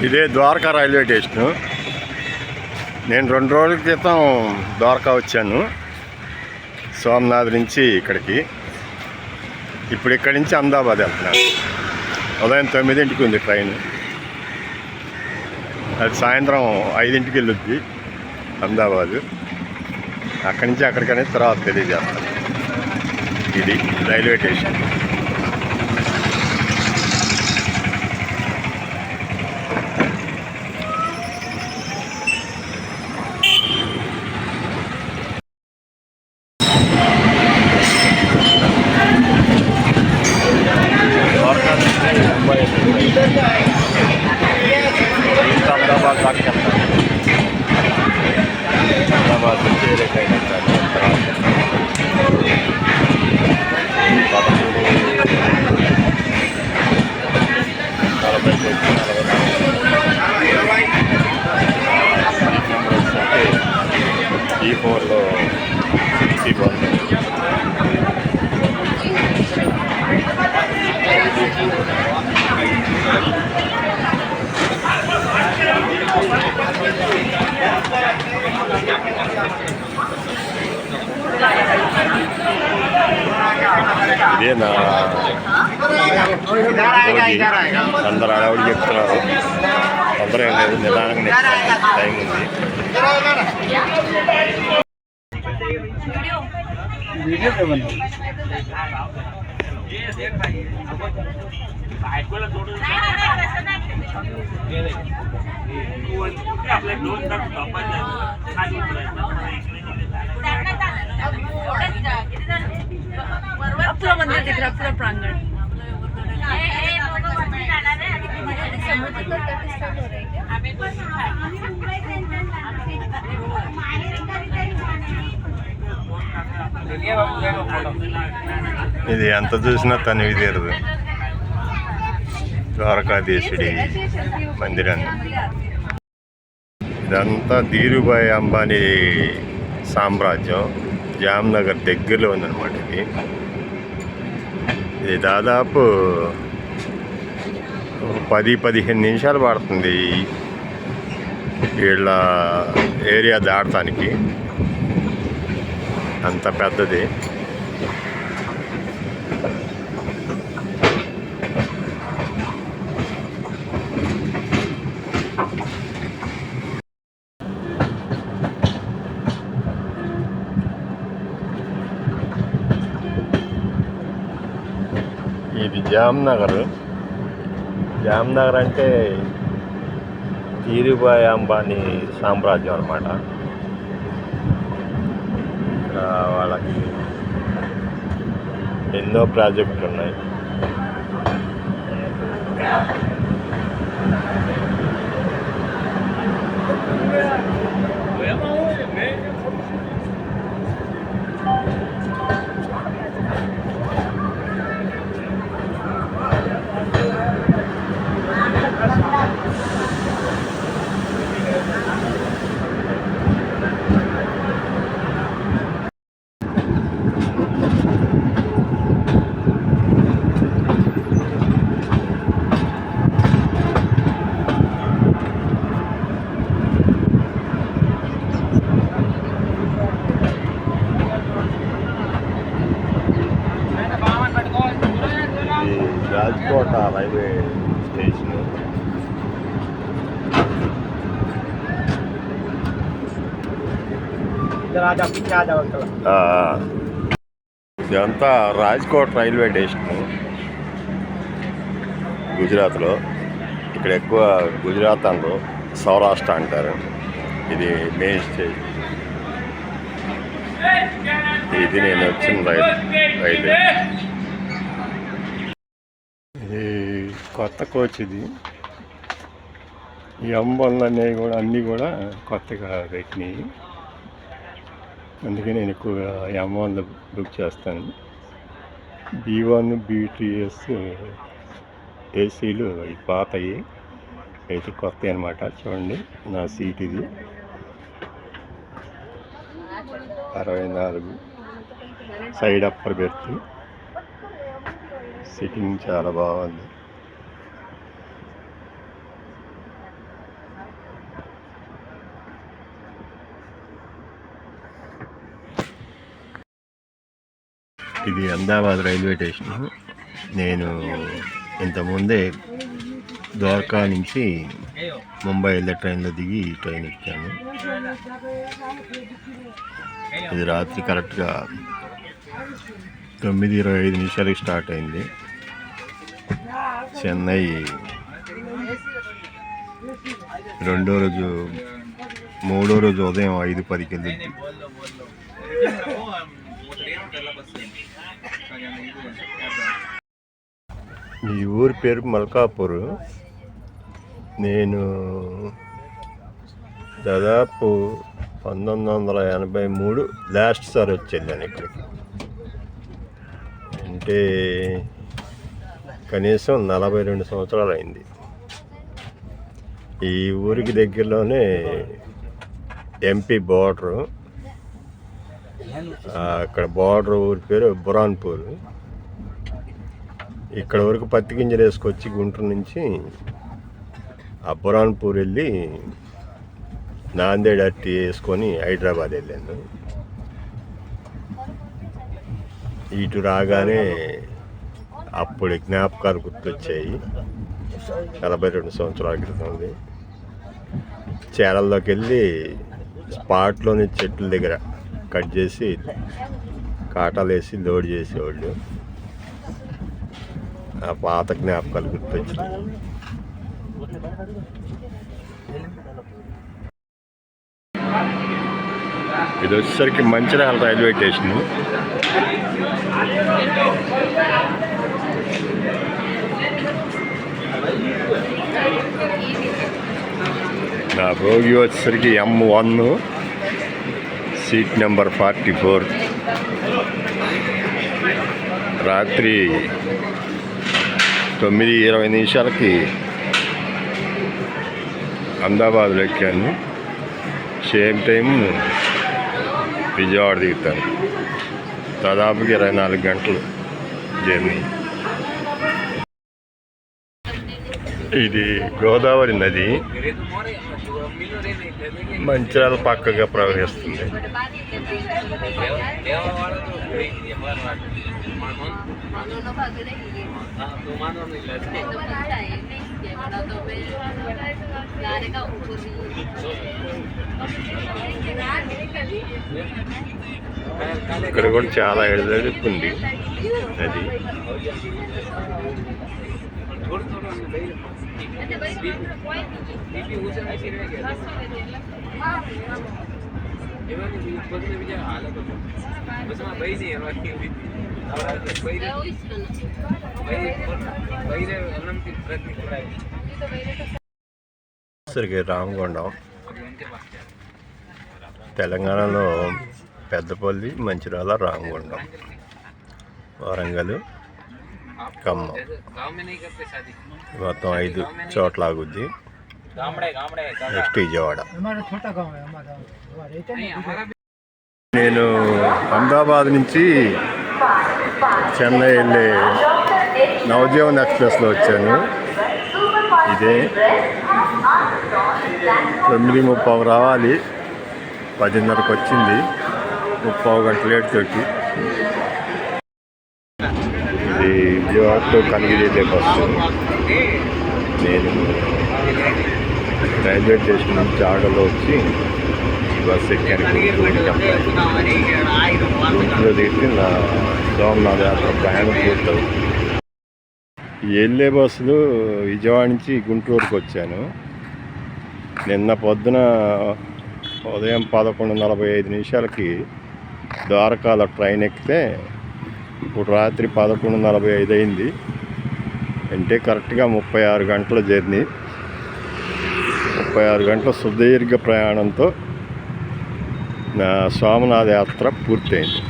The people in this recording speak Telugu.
ఇదే ద్వారకా రైల్వే స్టేషను. నేను 2 రోజుల క్రితం ద్వారకా వచ్చాను, సోమనాథ్ నుంచి ఇక్కడికి. ఇప్పుడు ఇక్కడి నుంచి అహ్మదాబాద్ వెళ్తున్నాను. ఉదయం 9ంటికి ఉంది ట్రైన్. అది సాయంత్రం 5ంటికి వెళ్ళొద్ది అహ్మదాబాదు. అక్కడి నుంచి అక్కడికనేది తర్వాత తెలియజేస్తాను. ఇది రైల్వే స్టేషన్. అహ్మదాబాద్ దాకా వెళ్తాను. అహ్మదాబాద్ నుంచి వేరే ట్రైన్ ఎక్కాలి. E4లో 61. ఇదే నా అందరూ అడవులు చెప్తున్నారు. తొందర ఏం లేదు, నిదానంగా టైం ఉంది. पूरा मंदिर दिख रहा है, पूरा प्रांगण। ఇది ఎంత చూసినా తనివి తీరదు. ద్వారకాధీశుడి మందిరాన్ని. ఇదంతా ధీరుభాయ్ అంబానీ సామ్రాజ్యం. జామ్నగర్ దగ్గరలో ఉందన్నమాట. ఇది దాదాపు 10-15 నిమిషాలు పడుతుంది వీళ్ళ ఏరియా దాటడానికి. అంత పెద్దది. ఇది జామ్నగర్. జామ్నగర్ అంటే ధీరుభాయ్ అంబానీ సామ్రాజ్యం అన్నమాట. ఇక్కడ వాళ్ళకి ఎన్నో ప్రాజెక్టులు ఉన్నాయి. Rajkot railway station. ఇదంతా రాజ్కోట్ రైల్వే స్టేషన్ గుజరాత్లో. ఇక్కడ ఎక్కువ గుజరాత్ అంటారు, సౌరాష్ట్ర అంటారు. ఇది మెయిన్ స్టేషన్. ఇది నేను వచ్చిన రైల్వే. ఇది కొత్త కోచ్. ఇది ఈ అంబన్లు అన్నీ కూడా కొత్తగా పెట్టినాయి. అందుకే నేను ఎక్కువగా ఈ అంబన్లు బుక్ చేస్తాను. B1 B2S ఏసీలు అవి పాతవి, అయితే కొత్త అనమాట. చూడండి నా సీట్ ఇది 64. Side upper berth. సిట్టింగ్ చాలా బాగుంది. ఇది అహ్మదాబాద్ రైల్వే స్టేషన్. నేను ఇంతకుముందే ద్వారకా నుంచి ముంబై వెళ్ళే ట్రైన్లో దిగి ట్రైన్ ఎక్కాను. ఇది రాత్రి కరెక్ట్గా 9:25 స్టార్ట్ అయింది. చెన్నై మూడో రోజు ఉదయం 5:10కి వెళ్ళింది. ఈ ఊరి పేరు మల్కాపూర్. నేను దాదాపు 1983 లాస్ట్ సారి వచ్చేదాన్ని ఇక్కడికి. అంటే కనీసం 42 సంవత్సరాలు అయింది. ఈ ఊరికి దగ్గరలోనే ఎంపీ బార్డరు. అక్కడ బార్డర్ ఊరి పేరు బురాన్పూర్. ఇక్కడ వరకు పత్తి గింజలు వేసుకొచ్చి గుంటూరు నుంచి ఆ బురాన్పూర్ వెళ్ళి నాందేడ్ అట్టి వేసుకొని హైదరాబాద్ వెళ్ళాను. ఇటు రాగానే అప్పుడు జ్ఞాపకాలు గుర్తొచ్చాయి. 42 సంవత్సరాల క్రితం చేరల్లోకి వెళ్ళి స్పాట్లోని చెట్ల దగ్గర కట్ చేసి కాటాలు వేసి లోడ్ చేసేవాళ్ళు. ఆ పాత జ్ఞాపకాలు గుర్తొచ్చాయి. ఇది వచ్చేసరికి మంచిర్యాల రైల్వే స్టేషను. నా భోగి వచ్చేసరికి M1 సీట్ నెంబర్ 44. రాత్రి 9:20 అహ్మదాబాద్లో ఎక్కాను. సేమ్ టైం విజయవాడ దిగుతాను. దాదాపుగా 24 గంటలు జర్నీ. ఇది గోదావరి నది మంచిర్యాల పక్కగా ప్రవహిస్తుంది. ఇక్కడ కూడా చాలా ఎడదెడుపుంది నది. సరిగ్గా రామగుండం తెలంగాణలో పెద్దపల్లి, మంచిర్యాల, రామగుండం, వరంగల్, ఖమ్మం మొత్తం 5 చోట్ల ఆగుద్ది. నెక్స్ట్ విజయవాడ. నేను అహ్మదాబాద్ నుంచి చెన్నై వెళ్ళే నవజీవన్ ఎక్స్ప్రెస్లో వచ్చాను. ఇదే 9:30 రావాలి, 10:30కి వచ్చింది. 30 గంట లేట్ తోటి. ఇది విజయవాడతో కలిగితే బస్సు. నేను రైల్వే స్టేషన్ నుంచి ఆటోలో వచ్చి బస్సు ఎక్కాను. గుంటూరులో దిగి నా సోమనాథ యాత్ర ప్రయాణం పూర్తవుతుంది. వెళ్ళే బస్సులు విజయవాడ నుంచి గుంటూరుకు వచ్చాను. నిన్న పొద్దున ఉదయం 11:45 ద్వారకాలో ట్రైన్ ఎక్కితే ఇప్పుడు రాత్రి 11:45 అయింది. అంటే కరెక్ట్గా 36 గంటల జర్నీ. 36 గంటల సుదీర్ఘ ప్రయాణంతో నా సోమనాథ యాత్ర పూర్తయింది.